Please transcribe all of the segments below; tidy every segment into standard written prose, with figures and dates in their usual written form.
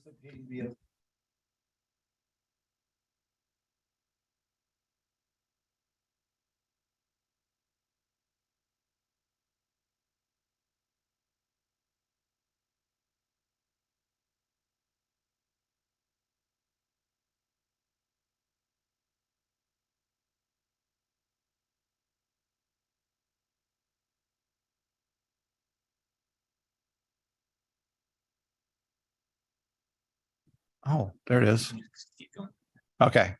participating via Oh, there it is. Okay.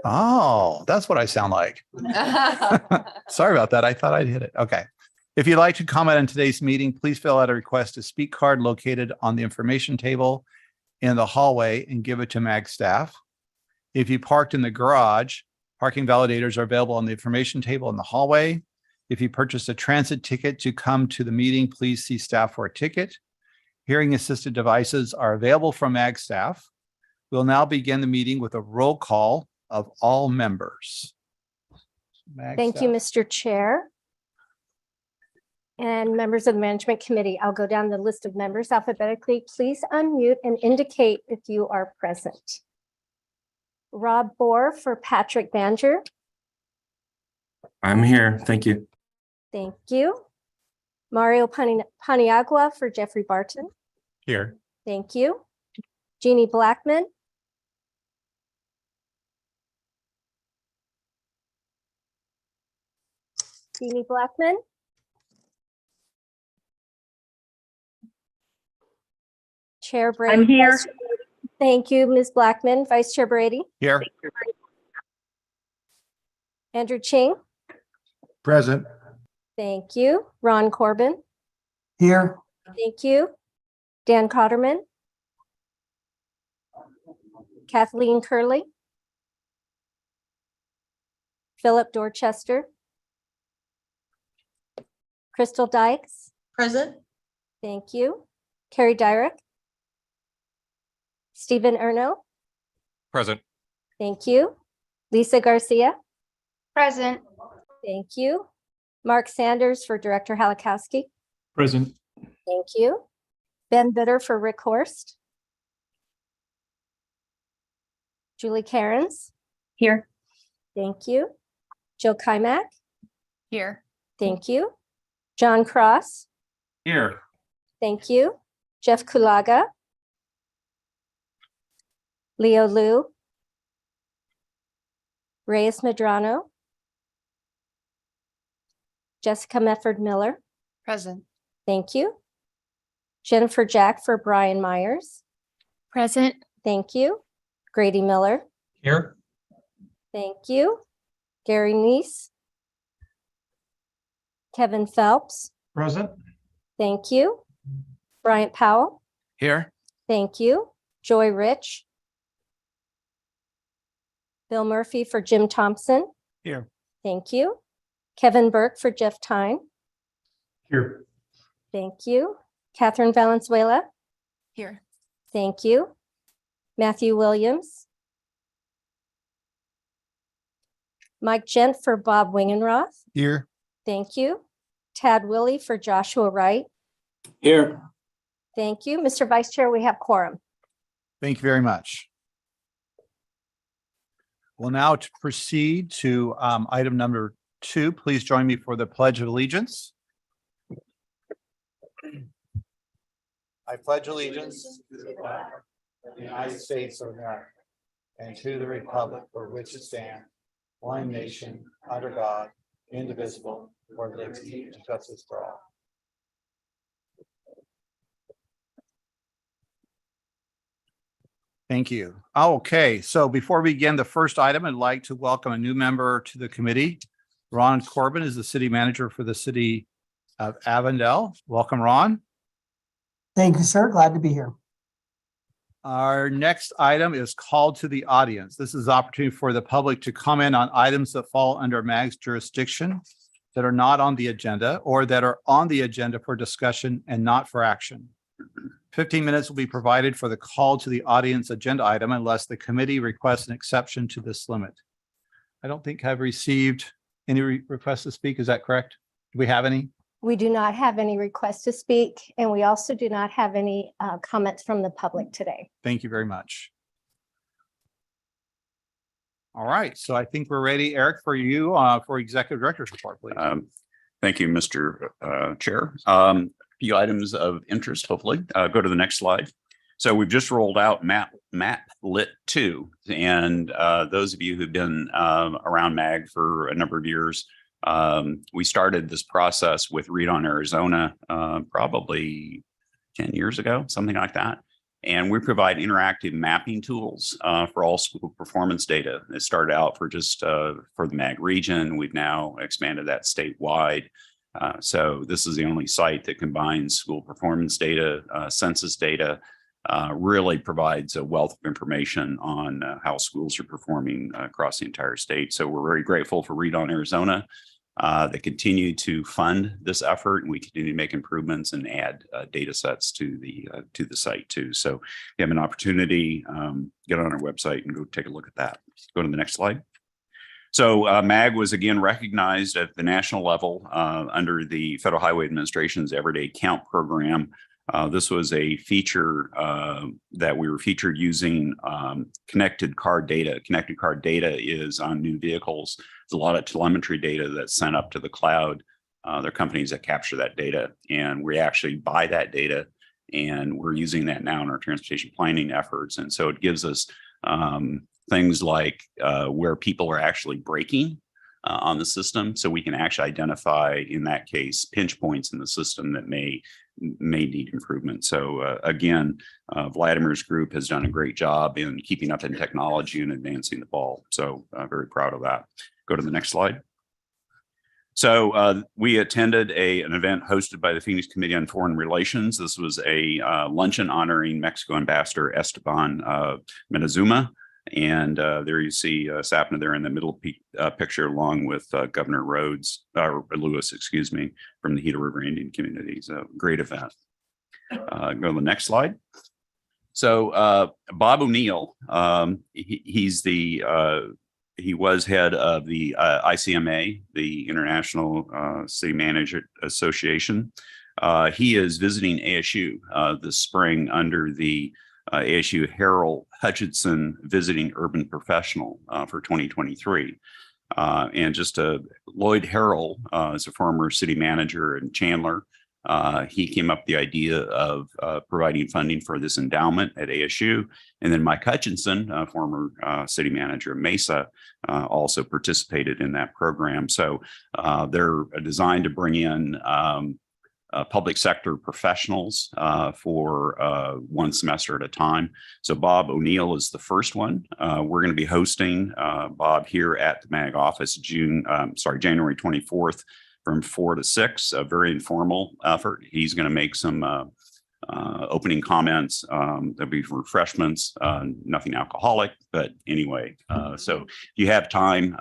Oh, that's what I sound like. Sorry about that. I thought I'd hit it. Okay. If you'd like to comment on today's meeting, please fill out a request to speak card located on the information table in the hallway and give it to MAG staff. If you parked in the garage, parking validators are available on the information table in the hallway. If you purchased a transit ticket to come to the meeting, please see staff for a ticket. Hearing assisted devices are available from MAG staff. We'll now begin the meeting with a roll call of all members. Thank you, Mr. Chair. And members of the Management Committee, I'll go down the list of members alphabetically. Please unmute and indicate if you are present. Rob Bohr for Patrick Banger. I'm here. Thank you. Thank you. Mario Paniagua for Jeffrey Barton. Here. Thank you. Jeannie Blackman. Jeannie Blackman. Chair Brady. I'm here. Thank you, Ms. Blackman. Vice Chair Brady. Here. Andrew Ching. Present. Thank you. Ron Corbin. Here. Thank you. Dan Cotterman. Kathleen Curley. Philip Dorchester. Crystal Dykes. Present. Thank you. Carrie Dyrick. Stephen Erno. Present. Thank you. Lisa Garcia. Present. Thank you. Mark Sanders for Director Halakowski. Present. Thank you. Ben Bitter for Rick Horst. Julie Cairns. Here. Thank you. Jill Kymack. Here. Thank you. John Cross. Here. Thank you. Jeff Kulaga. Leo Liu. Reyes Medrano. Jessica Mefford Miller. Present. Thank you. Jennifer Jack for Brian Myers. Present. Thank you. Grady Miller. Here. Thank you. Gary Neese. Kevin Phelps. Present. Thank you. Bryant Powell. Here. Thank you. Joy Rich. Bill Murphy for Jim Thompson. Here. Thank you. Kevin Burke for Jeff Tyne. Here. Thank you. Catherine Valenzuela. Here. Thank you. Matthew Williams. Mike Gent for Bob Wingenroth. Here. Thank you. Tad Willie for Joshua Wright. Here. Thank you. Mr. Vice Chair, we have quorum. Thank you very much. We'll now proceed to item number 2. Please join me for the Pledge of Allegiance. I pledge allegiance to the flag of the United States of America and to the republic for which it stands, one nation, under God, indivisible, for liberty and justice for all. Thank you. Okay, so before we begin the first item, I'd like to welcome a new member to the committee. Ron Corbin is the city manager for the city of Avondale. Welcome, Ron. Thank you, sir. Glad to be here. Our next item is called to the audience. This is an opportunity for the public to comment on items that fall under MAG's jurisdiction that are not on the agenda or that are on the agenda for discussion and not for action. 15 minutes will be provided for the call to the audience agenda item unless the committee requests an exception to this limit. I don't think I've received any requests to speak. Is that correct? Do we have any? We do not have any requests to speak, and we also do not have any comments from the public today. Thank you very much. All right, so I think we're ready, Eric, for you for Executive Director's report, please. Thank you, Mr. Chair. Few items of interest, hopefully. Go to the next slide. So we've just rolled out Map Lit 2. And those of you who've been around MAG for a number of years, we started this process with Read on Arizona probably 10 years ago, something like that. And we provide interactive mapping tools for all school performance data. It started out for just for the MAG region. We've now expanded that statewide. So this is the only site that combines school performance data, census data, really provides a wealth of information on how schools are performing across the entire state. So we're very grateful for Read on Arizona. They continue to fund this effort, and we continue to make improvements and add data sets to the site too. So if you have an opportunity, get on our website and go take a look at that. Go to the next slide. So MAG was again recognized at the national level under the Federal Highway Administration's Everyday Count program. This was a feature that we were featured using connected car data. Connected car data is on new vehicles. There's a lot of telemetry data that's sent up to the cloud. There are companies that capture that data, and we actually buy that data, and we're using that now in our transportation planning efforts. And so it gives us things like where people are actually braking on the system, so we can actually identify, in that case, pinch points in the system that may need improvement. So again, Vladimir's group has done a great job in keeping up in technology and advancing the ball. So very proud of that. Go to the next slide. So we attended an event hosted by the Phoenix Committee on Foreign Relations. This was a luncheon honoring Mexico Ambassador Esteban Moctezuma. And there you see Sapna there in the middle picture, along with Governor Lewis, excuse me, from the Gila River Indian community. So great event. Go to the next slide. So Bob O'Neill, he was head of the ICMA, the International City Manager Association. He is visiting ASU this spring under the ASU Harold Hutchinson Visiting Urban Professional for 2023. And just Lloyd Harrell is a former city manager in Chandler. He came up with the idea of providing funding for this endowment at ASU. And then Mike Hutchinson, former city manager of Mesa, also participated in that program. So they're designed to bring in public sector professionals for one semester at a time. So Bob O'Neill is the first one. We're going to be hosting Bob here at the MAG office January 24th from 4 to 6, a very informal effort. He's going to make some opening comments. There'll be refreshments, nothing alcoholic, but anyway. So if you have time,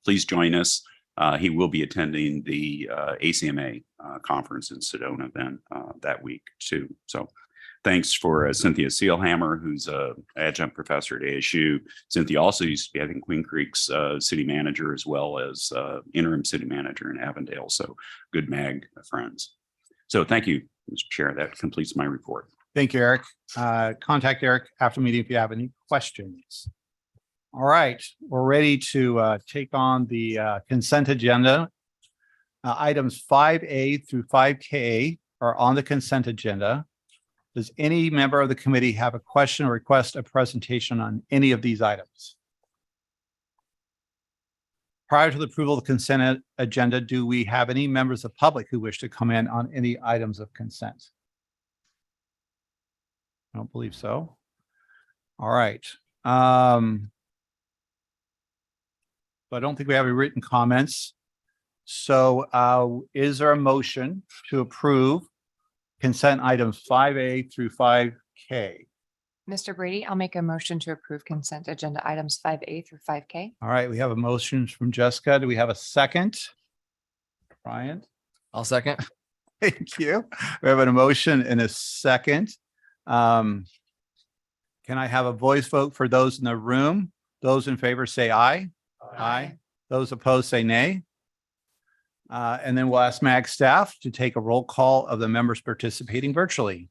please join us. He will be attending the ACMA conference in Sedona then that week too. So thanks for Cynthia Seelhammer, who's an adjunct professor at ASU. Cynthia also used to be, I think, Queen Creek's city manager, as well as interim city manager in Avondale. So good MAG friends. So thank you, Mr. Chair. That completes my report. Thank you, Eric. Contact Eric after the meeting if you have any questions. All right, we're ready to take on the consent agenda. Items 5A through 5K are on the consent agenda. Does any member of the committee have a question or request a presentation on any of these items? Prior to the approval of the consent agenda, do we have any members of the public who wish to comment on any items of consent? I don't believe so. All right. I don't think we have any written comments. So is there a motion to approve consent items 5A through 5K? Mr. Brady, I'll make a motion to approve consent agenda items 5A through 5K. All right, we have a motion from Jessica. Do we have a second? Brian? I'll second. Thank you. We have an motion and a second. Can I have a voice vote for those in the room? Those in favor say aye. Aye. Those opposed say nay. And then we'll ask MAG staff to take a roll call of the members participating virtually.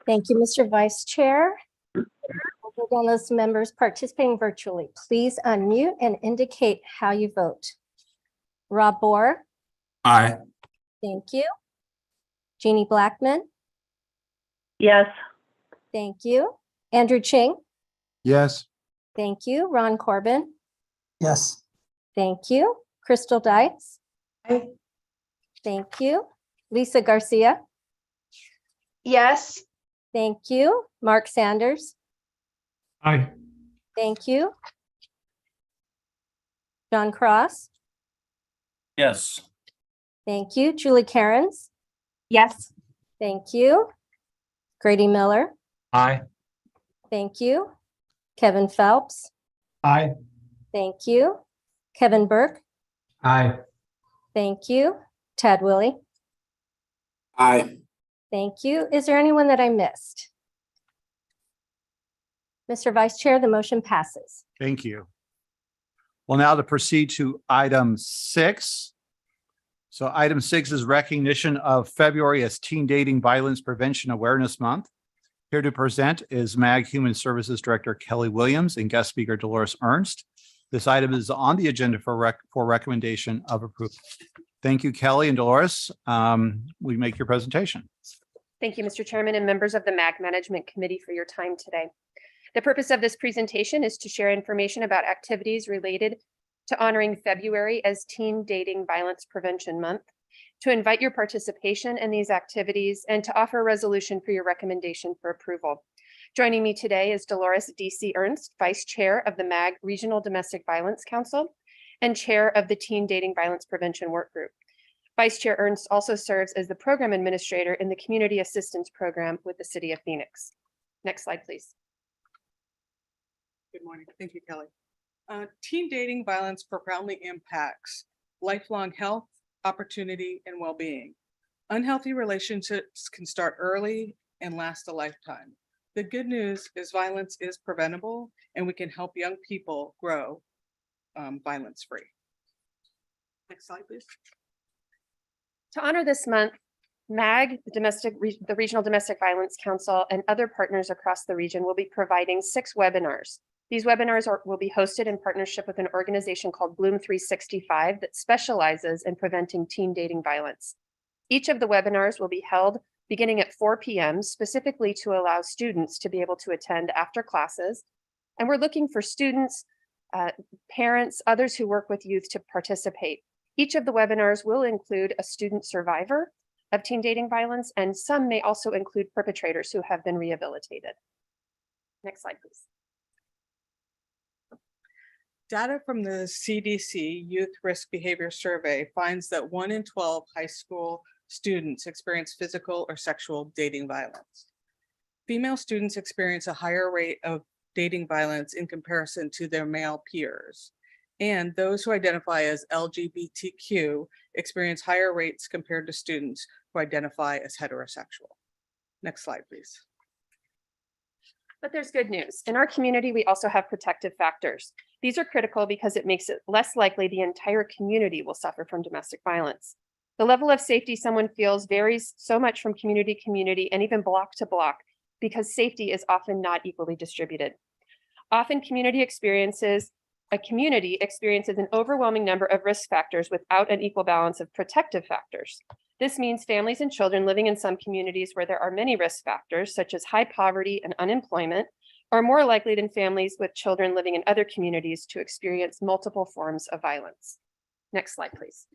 Thank you, Mr. Vice Chair. We'll go down those members participating virtually. Please unmute and indicate how you vote. Rob Bohr, Aye. thank you. Jeannie Blackman, Yes. thank you. Andrew Ching, Yes. thank you. Ron Corbin, Yes. thank you. Crystal Dykes, Aye. thank you. Lisa Garcia, Yes. thank you. Mark Sanders, Aye. thank you. John Cross, Yes. thank you. Julie Cairns, Yes. thank you. Grady Miller, Aye. thank you. Kevin Phelps, Aye. thank you. Kevin Burke, Aye. thank you. Tad Willie, Aye. thank you. Is there anyone that I missed? Mr. Vice Chair, the motion passes. Thank you. Well, now to proceed to item 6. So item 6 is recognition of February as Teen Dating Violence Prevention Awareness Month. Here to present is MAG Human Services Director Kelly Williams and guest speaker Dolores Ernst. This item is on the agenda for recommendation of approval. Thank you, Kelly and Dolores. We make your presentation. Thank you, Mr. Chairman and members of the MAG Management Committee for your time today. The purpose of this presentation is to share information about activities related to honoring February as Teen Dating Violence Prevention Month, to invite your participation in these activities, and to offer a resolution for your recommendation for approval. Joining me today is Dolores D.C. Ernst, Vice Chair of the MAG Regional Domestic Violence Council and Chair of the Teen Dating Violence Prevention Work Group. Vice Chair Ernst also serves as the Program Administrator in the Community Assistance Program with the City of Phoenix. Next slide, please. Good morning. Thank you, Kelly. Teen dating violence profoundly impacts lifelong health, opportunity, and well-being. Unhealthy relationships can start early and last a lifetime. The good news is violence is preventable, and we can help young people grow violence-free. Next slide, please. To honor this month, MAG, the Regional Domestic Violence Council, and other partners across the region will be providing 6 webinars. These webinars will be hosted in partnership with an organization called Bloom 365 that specializes in preventing teen dating violence. Each of the webinars will be held beginning at 4 p.m. specifically to allow students to be able to attend after classes. And we're looking for students, parents, others who work with youth to participate. Each of the webinars will include a student survivor of teen dating violence, and some may also include perpetrators who have been rehabilitated. Next slide, please. Data from the CDC Youth Risk Behavior Survey finds that 1 in 12 high school students experience physical or sexual dating violence. Female students experience a higher rate of dating violence in comparison to their male peers. And those who identify as LGBTQ experience higher rates compared to students who identify as heterosexual. Next slide, please. But there's good news. In our community, we also have protective factors. These are critical because it makes it less likely the entire community will suffer from domestic violence. The level of safety someone feels varies so much from community to community and even block to block because safety is often not equally distributed. Often a community experiences an overwhelming number of risk factors without an equal balance of protective factors. This means families and children living in some communities where there are many risk factors, such as high poverty and unemployment, are more likely than families with children living in other communities to experience multiple forms of violence. Next slide, please.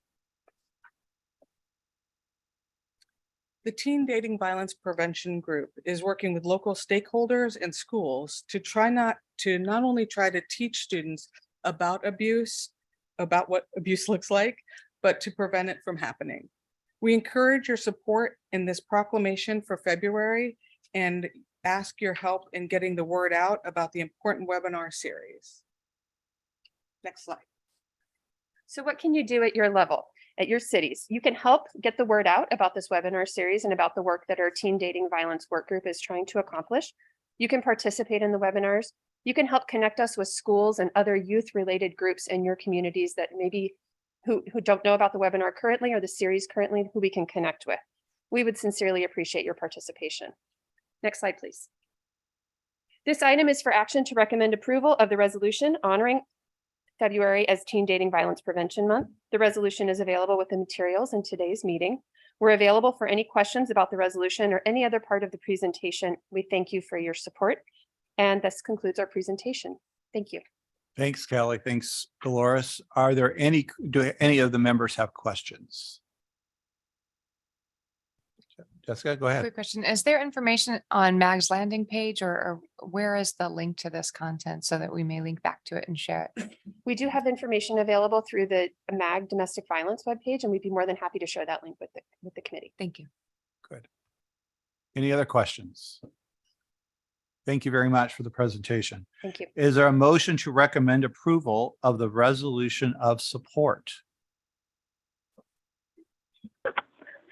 The Teen Dating Violence Prevention Group is working with local stakeholders and schools to not only try to teach students about abuse, about what abuse looks like, but to prevent it from happening. We encourage your support in this proclamation for February and ask your help in getting the word out about the important webinar series. Next slide. So what can you do at your level, at your cities? You can help get the word out about this webinar series and about the work that our Teen Dating Violence Work Group is trying to accomplish. You can participate in the webinars. You can help connect us with schools and other youth-related groups in your communities that maybe who don't know about the webinar currently or the series currently, who we can connect with. We would sincerely appreciate your participation. Next slide, please. This item is for action to recommend approval of the resolution honoring February as Teen Dating Violence Prevention Month. The resolution is available with the materials in today's meeting. We're available for any questions about the resolution or any other part of the presentation. We thank you for your support. And this concludes our presentation. Thank you. Thanks, Kelly. Thanks, Dolores. Are there do any of the members have questions? Jessica, go ahead. Quick question. Is there information on MAG's landing page or where is the link to this content so that we may link back to it and share it? We do have information available through the MAG domestic violence webpage, and we'd be more than happy to share that link with the committee. Thank you. Good. Any other questions? Thank you very much for the presentation. Thank you. Is there a motion to recommend approval of the resolution of support?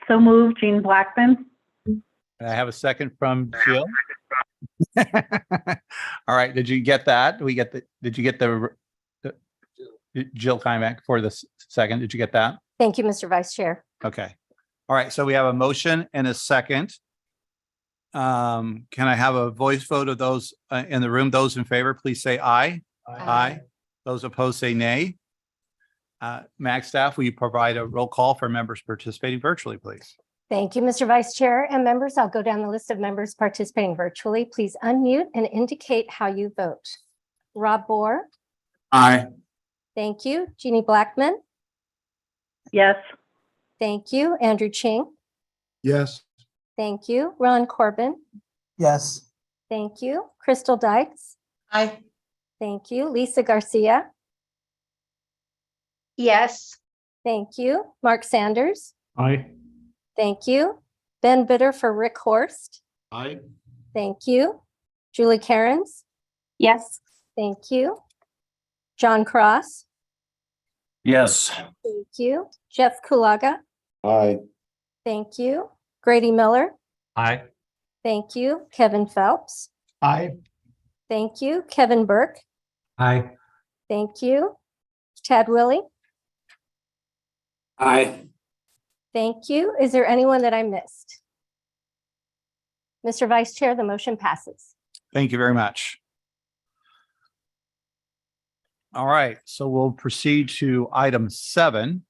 So moved, Jean Blackman. I have a second from Jill. All right. Did you get that? Did you get the Jill Kymack for the second? Did you get that? Thank you, Mr. Vice Chair. Okay. All right. So we have a motion and a second. Can I have a voice vote of those in the room? Those in favor, please say aye. Aye. Those opposed say nay. MAG staff, will you provide a roll call for members participating virtually, please? Thank you, Mr. Vice Chair and members. I'll go down the list of members participating virtually. Please unmute and indicate how you vote. Rob Bohr. Aye. Thank you. Jeannie Blackman. Yes. Thank you. Andrew Ching. Yes. Thank you. Ron Corbin. Yes. Thank you. Crystal Dykes. Aye. Thank you. Lisa Garcia. Yes. Thank you. Mark Sanders. Aye. Thank you. Ben Bitter for Rick Horst. Aye. Thank you. Julie Cairns. Yes. Thank you. John Cross. Yes. Thank you. Jeff Kulaga. Aye. Thank you. Grady Miller. Aye. Thank you. Kevin Phelps. Aye. Thank you. Kevin Burke. Aye. Thank you. Tad Willie. Aye. Thank you. Is there anyone that I missed? Mr. Vice Chair, the motion passes. Thank you very much. All right, so we'll proceed to item 7.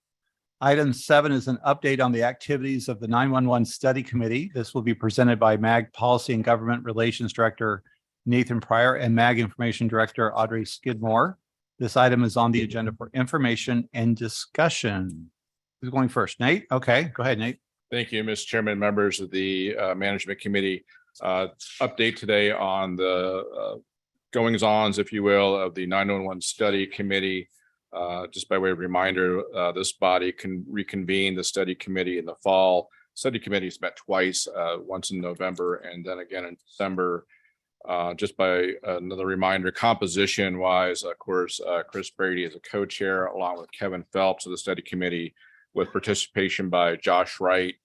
Item 7 is an update on the activities of the 911 Study Committee. This will be presented by MAG Policy and Government Relations Director Nathan Pryor and MAG Information Director Audrey Skidmore. This item is on the agenda for information and discussion. Who's going first? Nate? Okay, go ahead, Nate. Thank you, Mr. Chairman, members of the Management Committee. Update today on the goings-ons, if you will, of the 911 Study Committee. Just by way of reminder, this body can reconvene the study committee in the fall. Study committees met twice, once in November and then again in December. Just by another reminder, composition wise, of course, Chris Brady is a co-chair along with Kevin Phelps of the study committee, with participation by Josh Wright,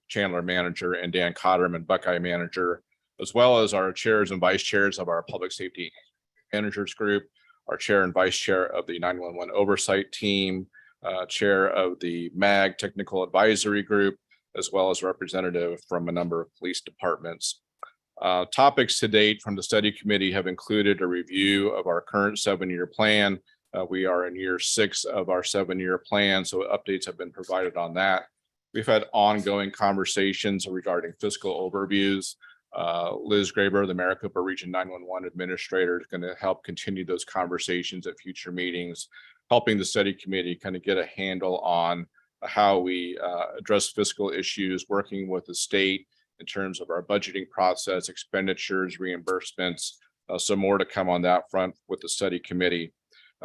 Chandler manager, and Dan Cotterman, Buckeye manager, as well as our chairs and vice chairs of our public safety managers group, our chair and vice chair of the 911 oversight team, chair of the MAG technical advisory group, as well as representative from a number of police departments. Topics to date from the study committee have included a review of our current 7-year plan. We are in year 6 of our 7-year plan, so updates have been provided on that. We've had ongoing conversations regarding fiscal overviews. Liz Graber, the Maricopa Region 911 Administrator, is going to help continue those conversations at future meetings, helping the study committee kind of get a handle on how we address fiscal issues, working with the state in terms of our budgeting process, expenditures, reimbursements. So more to come on that front with the study committee.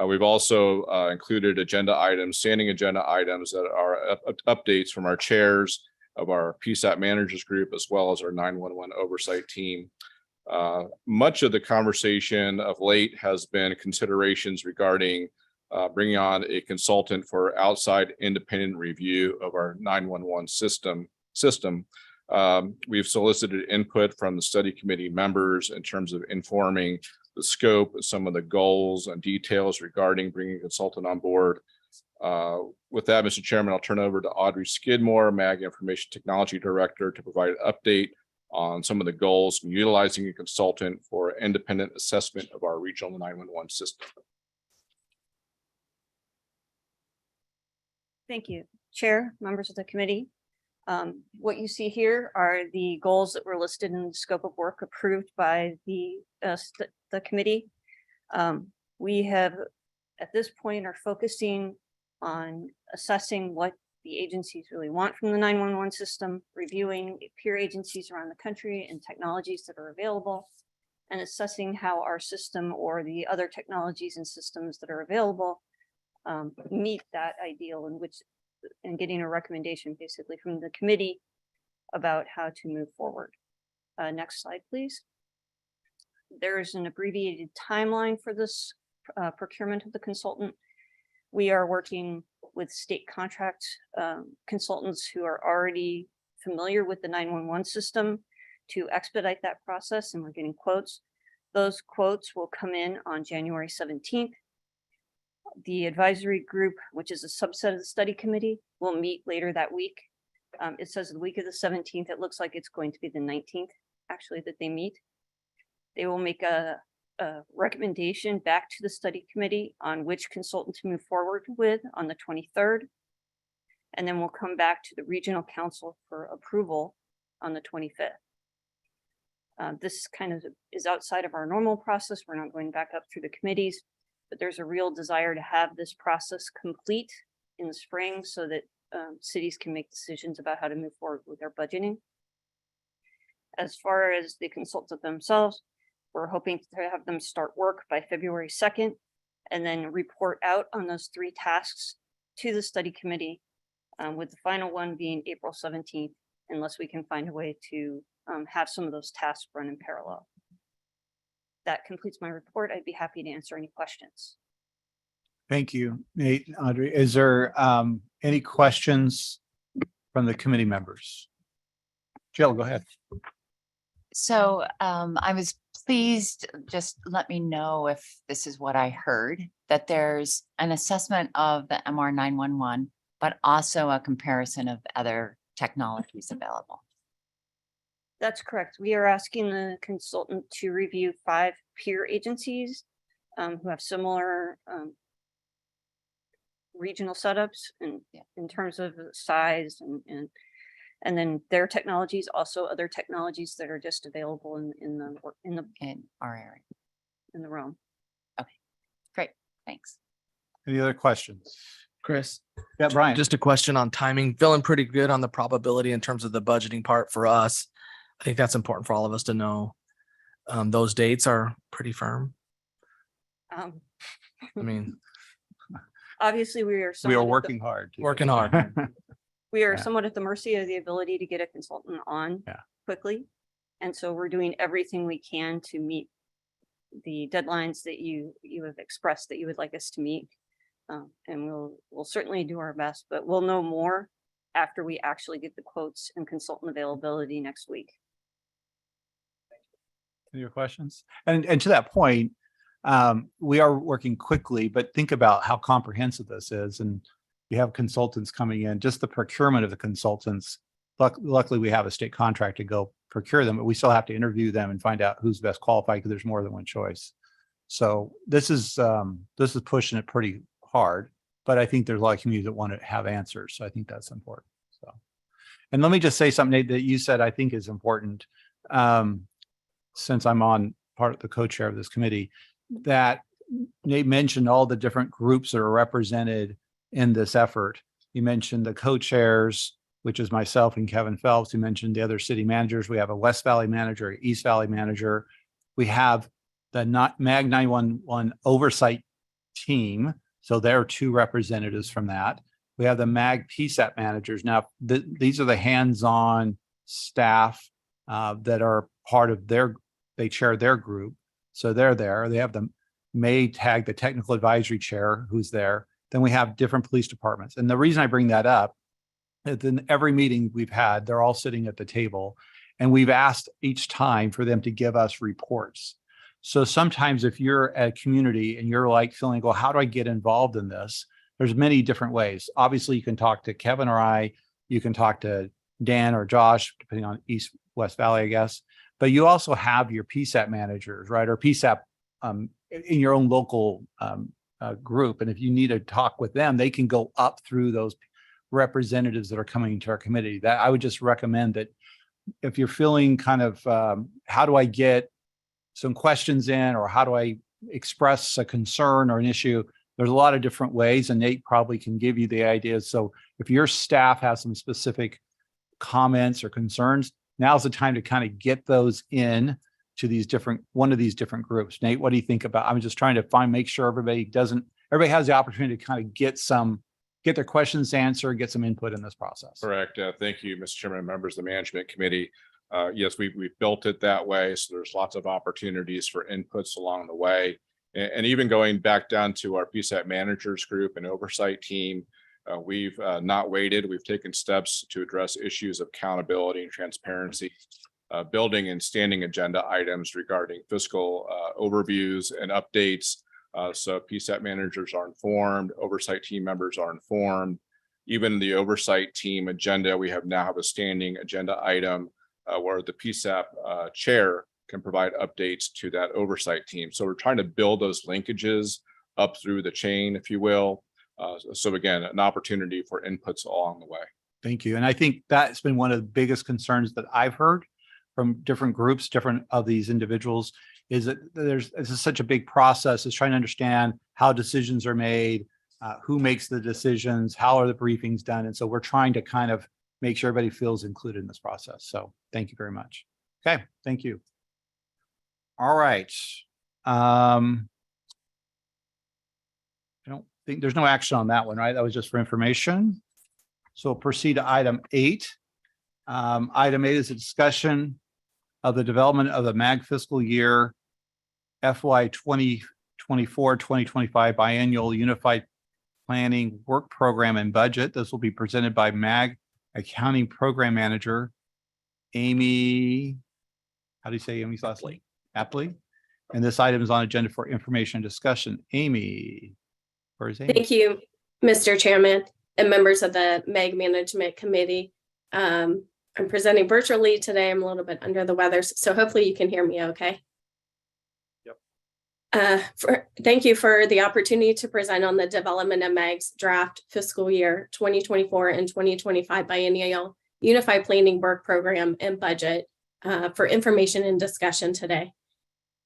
We've also included agenda items, standing agenda items that are updates from our chairs of our PSAP managers group, as well as our 911 oversight team. Much of the conversation of late has been considerations regarding bringing on a consultant for outside independent review of our 911 system. We've solicited input from the study committee members in terms of informing the scope, some of the goals and details regarding bringing a consultant on board. With that, Mr. Chairman, I'll turn over to Audrey Skidmore, MAG Information Technology Director, to provide an update on some of the goals and utilizing a consultant for independent assessment of our regional 911 system. Thank you, Chair, members of the committee. What you see here are the goals that were listed in the scope of work approved by the committee. We have, at this point, are focusing on assessing what the agencies really want from the 911 system, reviewing peer agencies around the country and technologies that are available, and assessing how our system or the other technologies and systems that are available meet that ideal, and getting a recommendation basically from the committee about how to move forward. Next slide, please. There is an abbreviated timeline for this procurement of the consultant. We are working with state contract consultants who are already familiar with the 911 system to expedite that process, and we're getting quotes. Those quotes will come in on January 17th. The advisory group, which is a subset of the study committee, will meet later that week. It says the week of the 17th. It looks like it's going to be the 19th, actually, that they meet. They will make a recommendation back to the study committee on which consultant to move forward with on the 23rd. And then we'll come back to the regional council for approval on the 25th. This kind of is outside of our normal process. We're not going back up through the committees, but there's a real desire to have this process complete in the spring so that cities can make decisions about how to move forward with their budgeting. As far as the consultants themselves, we're hoping to have them start work by February 2nd and then report out on those 3 tasks to the study committee, with the final one being April 17th, unless we can find a way to have some of those tasks run in parallel. That completes my report. I'd be happy to answer any questions. Thank you, Nate and Audrey. Is there any questions from the committee members? Jill, go ahead. So I was pleased, just let me know if this is what I heard, that there's an assessment of the MR 911, but also a comparison of other technologies available. That's correct. We are asking the consultant to review 5 peer agencies who have similar regional setups in terms of size and then their technologies, also other technologies that are just available in our area, in the realm. Okay, great, thanks. Any other questions? Chris. Yeah, Brian. Just a question on timing. Feeling pretty good on the probability in terms of the budgeting part for us. I think that's important for all of us to know. Those dates are pretty firm. I mean, obviously we are working hard. Working hard. We are somewhat at the mercy of the ability to get a consultant on quickly. And so we're doing everything we can to meet the deadlines that you have expressed that you would like us to meet. And we'll certainly do our best, but we'll know more after we actually get the quotes and consultant availability next week. Any other questions? And to that point, we are working quickly, but think about how comprehensive this is. And you have consultants coming in, just the procurement of the consultants. Luckily, we have a state contract to go procure them, but we still have to interview them and find out who's best qualified because there's more than one choice. So this is pushing it pretty hard, but I think there's a lot of communities that want to have answers. So I think that's important. So, and let me just say something, Nate, that you said I think is important. Since I'm on part of the co-chair of this committee, that Nate mentioned all the different groups that are represented in this effort. You mentioned the co-chairs, which is myself and Kevin Phelps. You mentioned the other city managers. We have a West Valley manager, East Valley manager. We have the MAG 911 oversight team. So there are 2 representatives from that. We have the MAG PSAP managers. Now, these are the hands-on staff that are part of they chair their group. So they're there. They have the MATAG, the technical advisory chair, who's there. Then we have different police departments. And the reason I bring that up is in every meeting we've had, they're all sitting at the table and we've asked each time for them to give us reports. So sometimes if you're a community and you're like feeling, well, how do I get involved in this? There's many different ways. Obviously, you can talk to Kevin or I, you can talk to Dan or Josh, depending on East, West Valley, I guess. But you also have your PSAP managers, right? Or PSAP in your own local group. And if you need to talk with them, they can go up through those representatives that are coming to our committee. That I would just recommend that if you're feeling kind of, how do I get some questions in, or how do I express a concern or an issue? There's a lot of different ways, and Nate probably can give you the ideas. So if your staff has some specific comments or concerns, now's the time to kind of get those in to these different, one of these different groups. Nate, what do you think about? I'm just trying to make sure everybody has the opportunity to kind of get their questions answered, get some input in this process. Correct. Thank you, Mr. Chairman, and members of the management committee. Yes, we've built it that way. So there's lots of opportunities for inputs along the way. And even going back down to our PSAP managers group and oversight team, we've not waited. We've taken steps to address issues of accountability and transparency, building and standing agenda items regarding fiscal overviews and updates. So PSAP managers are informed, oversight team members are informed. Even the oversight team agenda, we now have a standing agenda item where the PSAP chair can provide updates to that oversight team. So we're trying to build those linkages up through the chain, if you will. So again, an opportunity for inputs along the way. Thank you. And I think that's been one of the biggest concerns that I've heard from different groups, different of these individuals, is that this is such a big process, is trying to understand how decisions are made, who makes the decisions, how are the briefings done. And so we're trying to kind of make sure everybody feels included in this process. So thank you very much. Okay, thank you. All right. I don't think there's no action on that one, right? That was just for information. So we'll proceed to item 8. Item 8 is a discussion of the development of the MAG fiscal year FY 2024-2025 biannual unified planning work program and budget. This will be presented by MAG accounting program manager, Amy, how do you say Amy's last name? Apley. And this item is on agenda for information and discussion. Amy, where is Amy? Thank you, Mr. Chairman and members of the MAG Management Committee. I'm presenting virtually today. I'm a little bit under the weather, so hopefully you can hear me okay. Thank you for the opportunity to present on the development of MAG's draft fiscal year 2024 and 2025 biennial unified planning work program and budget for information and discussion today.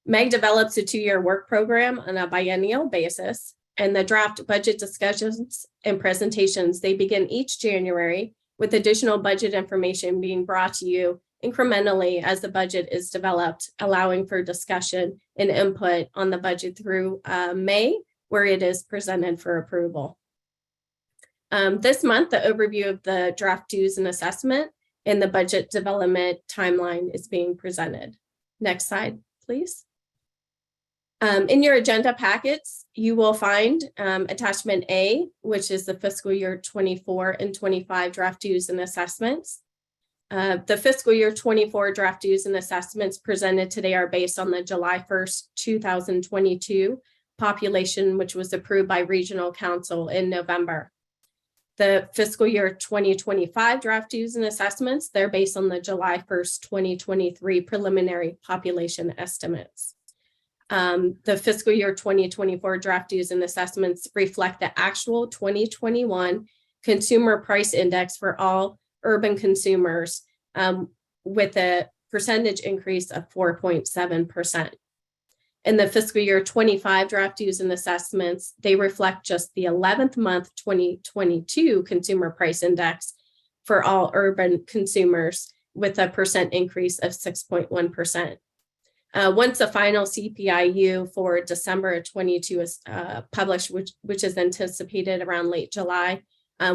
MAG develops a 2-year work program on a biennial basis, and the draft budget discussions and presentations, they begin each January with additional budget information being brought to you incrementally as the budget is developed, allowing for discussion and input on the budget through May, where it is presented for approval. This month, the overview of the draft dues and assessment and the budget development timeline is being presented. Next slide, please. In your agenda packets, you will find attachment A, which is the fiscal year 24 and 25 draft dues and assessments. The fiscal year 24 draft dues and assessments presented today are based on the July 1st, 2022 population, which was approved by Regional Council in November. The fiscal year 2025 draft dues and assessments, they're based on the July 1st, 2023 preliminary population estimates. The fiscal year 2024 draft dues and assessments reflect the actual 2021 consumer price index for all urban consumers with a percentage increase of 4.7%. In the fiscal year 25 draft dues and assessments, they reflect just the 11th month 2022 consumer price index for all urban consumers with a percent increase of 6.1%. Once the final CPIU for December of 22 is published, which is anticipated around late July,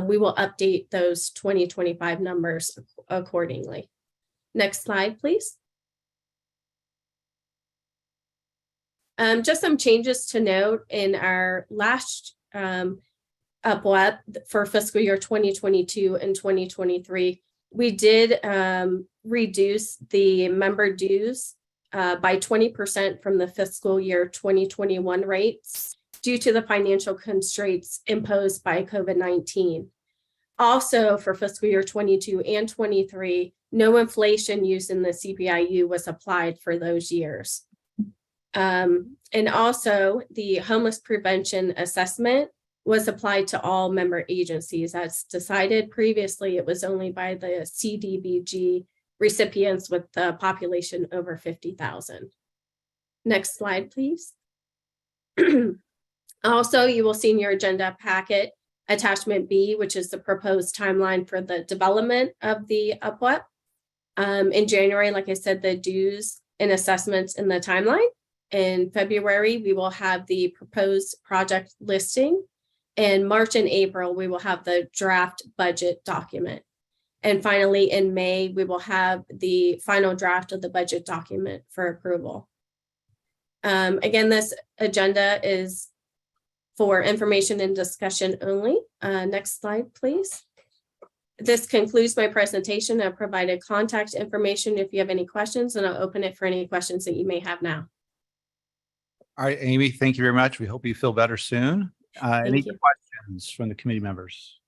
we will update those 2025 numbers accordingly. Next slide, please. Just some changes to note in our last upweb for fiscal year 2022 and 2023. We did reduce the member dues by 20% from the fiscal year 2021 rates due to the financial constraints imposed by COVID-19. Also, for fiscal year 22 and 23, no inflation used in the CPIU was applied for those years. And also, the homeless prevention assessment was applied to all member agencies. As decided previously, it was only by the CDBG recipients with the population over 50,000. Next slide, please. Also, you will see in your agenda packet attachment B, which is the proposed timeline for the development of the UPWEP. In January, like I said, the dues and assessments in the timeline. In February, we will have the proposed project listing. In March and April, we will have the draft budget document. And finally, in May, we will have the final draft of the budget document for approval. Again, this agenda is for information and discussion only. Next slide, please. This concludes my presentation. I've provided contact information if you have any questions, and I'll open it for any questions that you may have now. All right, Amy, thank you very much. We hope you feel better soon. Any you. questions from the committee members?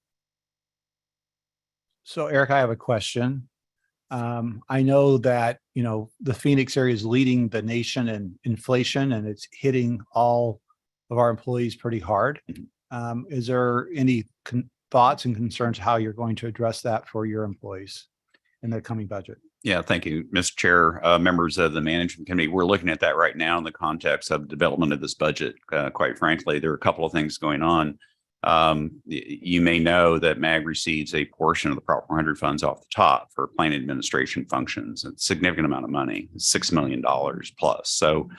So Eric, I have a question. I know that, you know, the Phoenix area is leading the nation in inflation, and it's hitting all of our employees pretty hard. Is there any thoughts and concerns how you're going to address that for your employees in the coming budget? Yeah, thank you, Mr. Chair, members of the management committee. We're looking at that right now in the context of development of this budget. Quite frankly, there are a couple of things going on. You may know that MAG receives a portion of the Prop 100 funds off the top for plan administration functions. It's a significant amount of money, $6 million plus. So,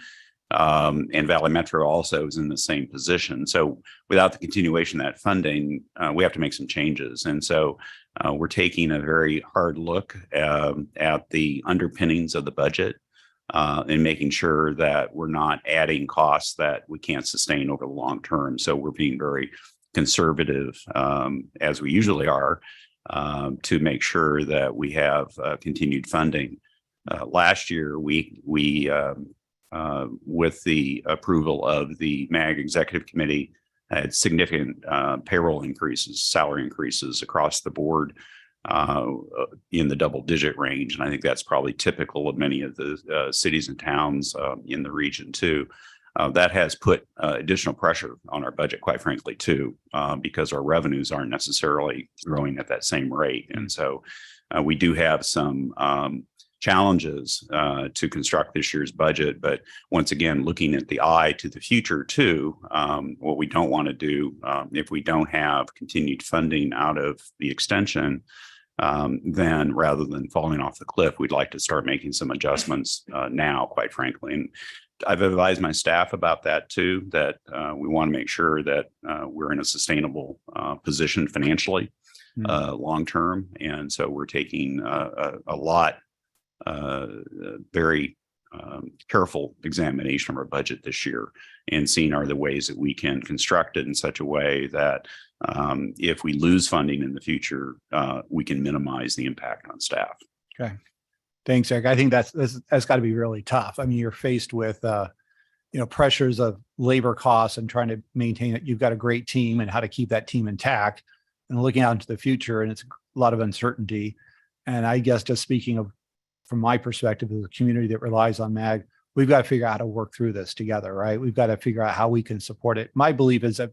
and Valley Metro also is in the same position. So without the continuation of that funding, we have to make some changes. And so we're taking a very hard look at the underpinnings of the budget and making sure that we're not adding costs that we can't sustain over the long term. So we're being very conservative, as we usually are, to make sure that we have continued funding. Last year, we with the approval of the MAG Executive Committee, had significant payroll increases, salary increases across the board in the double-digit range. And I think that's probably typical of many of the cities and towns in the region too. That has put additional pressure on our budget, quite frankly, too, because our revenues aren't necessarily growing at that same rate. And so we do have some challenges to construct this year's budget. But once again, looking at the eye to the future too, what we don't want to do if we don't have continued funding out of the extension, then rather than falling off the cliff, we'd like to start making some adjustments now, quite frankly. And I've advised my staff about that too, that we want to make sure that we're in a sustainable position financially long term. And so we're taking a lot very careful examination of our budget this year and seeing are the ways that we can construct it in such a way that if we lose funding in the future, we can minimize the impact on staff. Okay. Thanks, Eric. I think that's got to be really tough. I mean, you're faced with, you know, pressures of labor costs and trying to maintain it. You've got a great team and how to keep that team intact and looking out into the future. And it's a lot of uncertainty. And I guess just speaking of, from my perspective as a community that relies on MAG, we've got to figure out how to work through this together, right? We've got to figure out how we can support it. My belief is that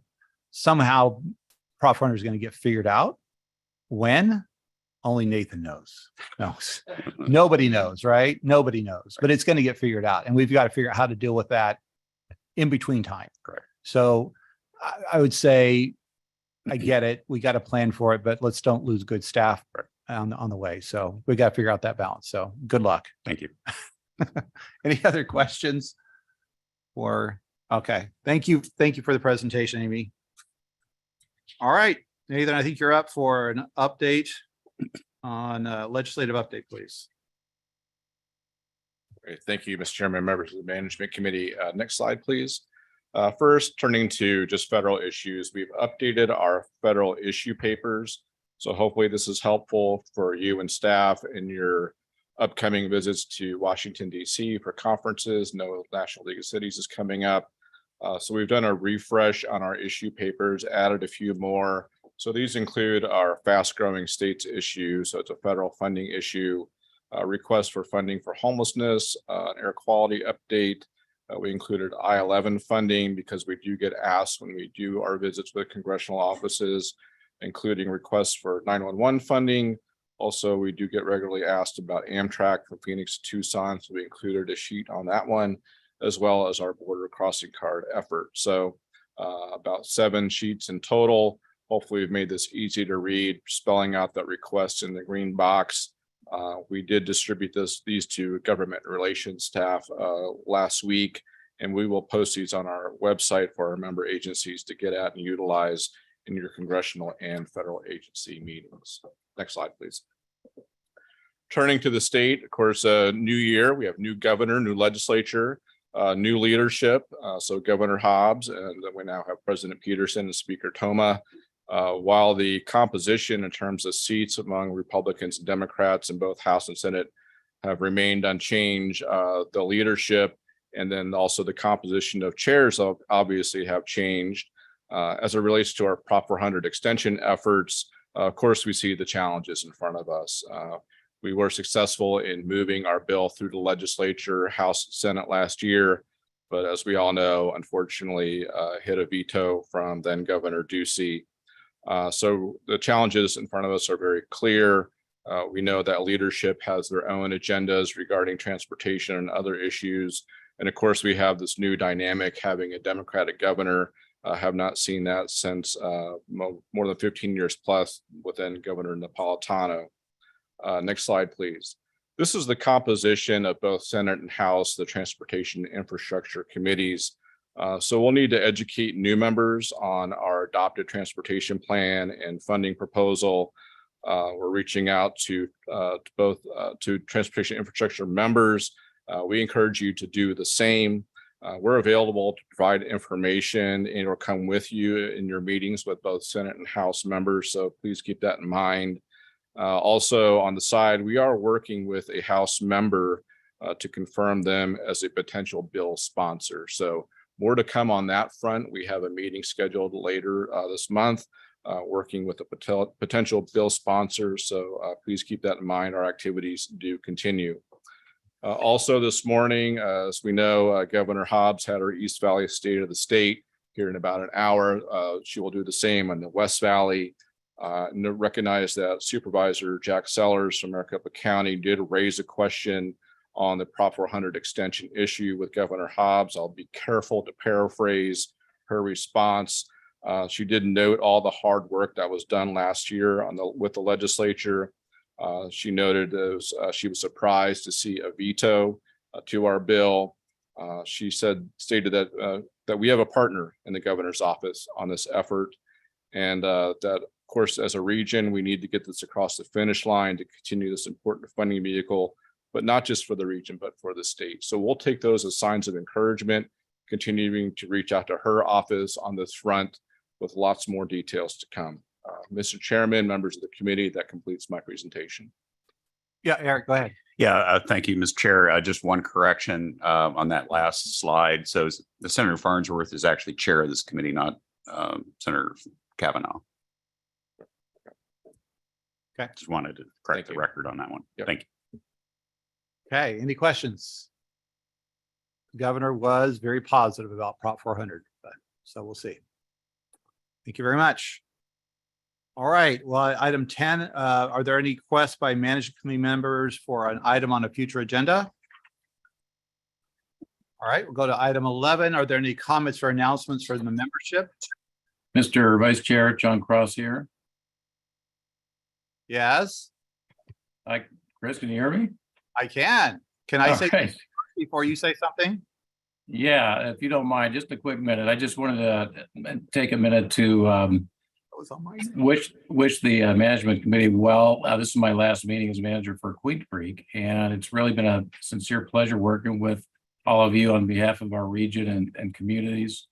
somehow Prop 100 is going to get figured out. When? Only Nathan knows. No, nobody knows, right? Nobody knows, but it's going to get figured out. And we've got to figure out how to deal with that in between time. Correct. So I would say, I get it. We got to plan for it, but let's don't lose good staff on the way. So we got to figure out that balance. So good luck. Thank you. Any other questions? Or, okay. Thank you. Thank you for the presentation, Amy. All right, Nathan, I think you're up for an update on legislative update, please. Great. Thank you, Mr. Chairman, members of the Management Committee. Next slide, please. First, turning to just federal issues, we've updated our federal issue papers. So hopefully this is helpful for you and staff in your upcoming visits to Washington, DC for conferences. No National League of Cities is coming up. So we've done a refresh on our issue papers, added a few more. So these include our fast growing states issue. So it's a federal funding issue, request for funding for homelessness, an air quality update. We included I-11 funding because we do get asked when we do our visits with congressional offices, including requests for 911 funding. Also, we do get regularly asked about Amtrak from Phoenix to Tucson. So we included a sheet on that one, as well as our border crossing card effort. So about 7 sheets in total. Hopefully we've made this easy to read, spelling out that request in the green box. We did distribute these to government relations staff last week, and we will post these on our website for our member agencies to get at and utilize in your congressional and federal agency meetings. Next slide, please. Turning to the state, of course, new year, we have new governor, new legislature, new leadership. So Governor Hobbs, and then we now have President Peterson and Speaker Toma. While the composition in terms of seats among Republicans and Democrats in both House and Senate have remained unchanged, the leadership and then also the composition of chairs obviously have changed. As it relates to our Prop 400 extension efforts, of course, we see the challenges in front of us. We were successful in moving our bill through the legislature, House, Senate last year, but as we all know, unfortunately, hit a veto from then Governor Ducey. So the challenges in front of us are very clear. We know that leadership has their own agendas regarding transportation and other issues. And of course, we have this new dynamic having a Democratic governor. Have not seen that since more than 15 years plus within Governor Napolitano. Next slide, please. This is the composition of both Senate and House, the Transportation Infrastructure Committees. So we'll need to educate new members on our adopted transportation plan and funding proposal. We're reaching out to both transportation infrastructure members. We encourage you to do the same. We're available to provide information and or come with you in your meetings with both Senate and House members. So please keep that in mind. Also on the side, we are working with a House member to confirm them as a potential bill sponsor. So more to come on that front. We have a meeting scheduled later this month, working with a potential bill sponsor. So please keep that in mind. Our activities do continue. Also this morning, as we know, Governor Hobbs had her East Valley State of the State here in about an hour. She will do the same on the West Valley. Recognize that Supervisor Jack Sellers from Maricopa County did raise a question on the Prop 400 extension issue with Governor Hobbs. I'll be careful to paraphrase her response. She did note all the hard work that was done last year with the legislature. She noted she was surprised to see a veto to our bill. She stated that we have a partner in the governor's office on this effort, and that, of course, as a region, we need to get this across the finish line to continue this important funding vehicle, but not just for the region, but for the state. So we'll take those as signs of encouragement, continuing to reach out to her office on this front with lots more details to come. Mr. Chairman, members of the committee, that completes my presentation. Yeah, Eric, go ahead. Yeah, thank you, Mr. Chair. Just one correction on that last slide. So the Senator Farnsworth is actually chair of this committee, not Senator Kavanaugh. Okay. Just wanted to correct the record on that one. Yep. Thank you. Okay, any questions? The governor was very positive about Prop 400, but so we'll see. Thank you very much. All right, well, item 10, are there any requests by management committee members for an item on a future agenda? All right, we'll go to item 11. Are there any comments or announcements for the membership? Mr. Vice Chair, John Cross here. Yes, Hi, Chris, can you hear me? I can. Can I All say right. before you say something? Yeah, if you don't mind, just a quick minute. I just wanted to take a minute to wish the management committee well. This is my last meeting as manager for Queen Creek, and it's really been a sincere pleasure working with all of you on behalf of our region and communities.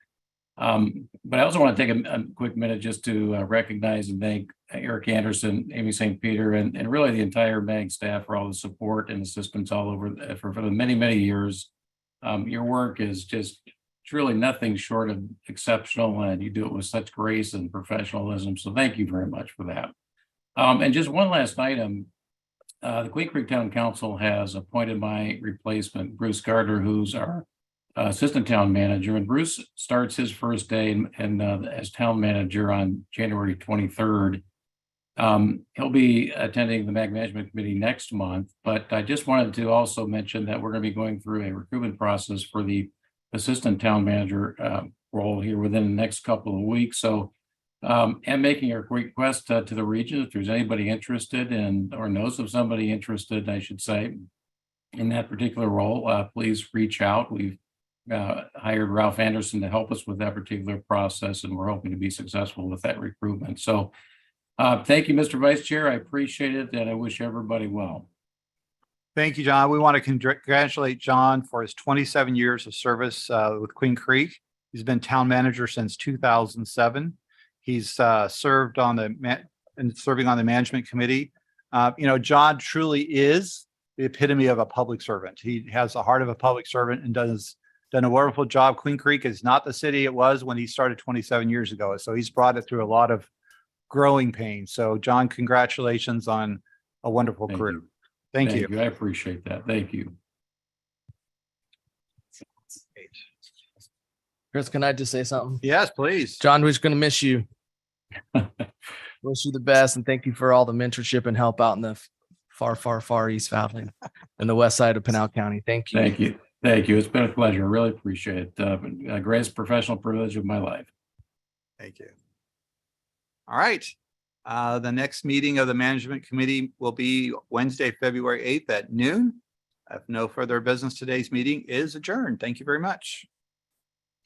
But I also want to take a quick minute just to recognize and thank Eric Anderson, Amy St. Peter, and really the entire MAG staff for all the support and assistance all over for the many, many years. Your work is just truly nothing short of exceptional, and you do it with such grace and professionalism. So thank you very much for that. And just one last item. The Queen Creek Town Council has appointed my replacement, Bruce Gardner, who's our assistant town manager. And Bruce starts his first day as town manager on January 23rd. He'll be attending the MAG Management Committee next month, but I just wanted to also mention that we're going to be going through a recruitment process for the assistant town manager role here within the next couple of weeks. So and making a request to the region, if there's anybody interested in or knows of somebody interested, I should say, in that particular role, please reach out. We've hired Ralph Anderson to help us with that particular process, and we're hoping to be successful with that recruitment. So thank you, Mr. Vice Chair. I appreciate it, and I wish everybody well. Thank you, John. We want to congratulate John for his 27 years of service with Queen Creek. He's been town manager since 2007. He's served on serving on the management committee. John truly is the epitome of a public servant. He has the heart of a public servant and done a wonderful job. Queen Creek is not the city it was when he started 27 years ago. So he's brought it through a lot of growing pains. So John, congratulations on a wonderful career. Thank you. I appreciate that. Thank you. Chris, can I just say something? Yes, please. John, we're just going to miss you. Wish you the best, and thank you for all the mentorship and help out in the far East Valley and the west side of Pinal County. Thank you. Thank you. Thank you. It's been a pleasure. I really appreciate it. Greatest professional privilege of my life. Thank you. All right. The next meeting of the management committee will be Wednesday, February 8th at noon. If no further business, today's meeting is adjourned. Thank you very much.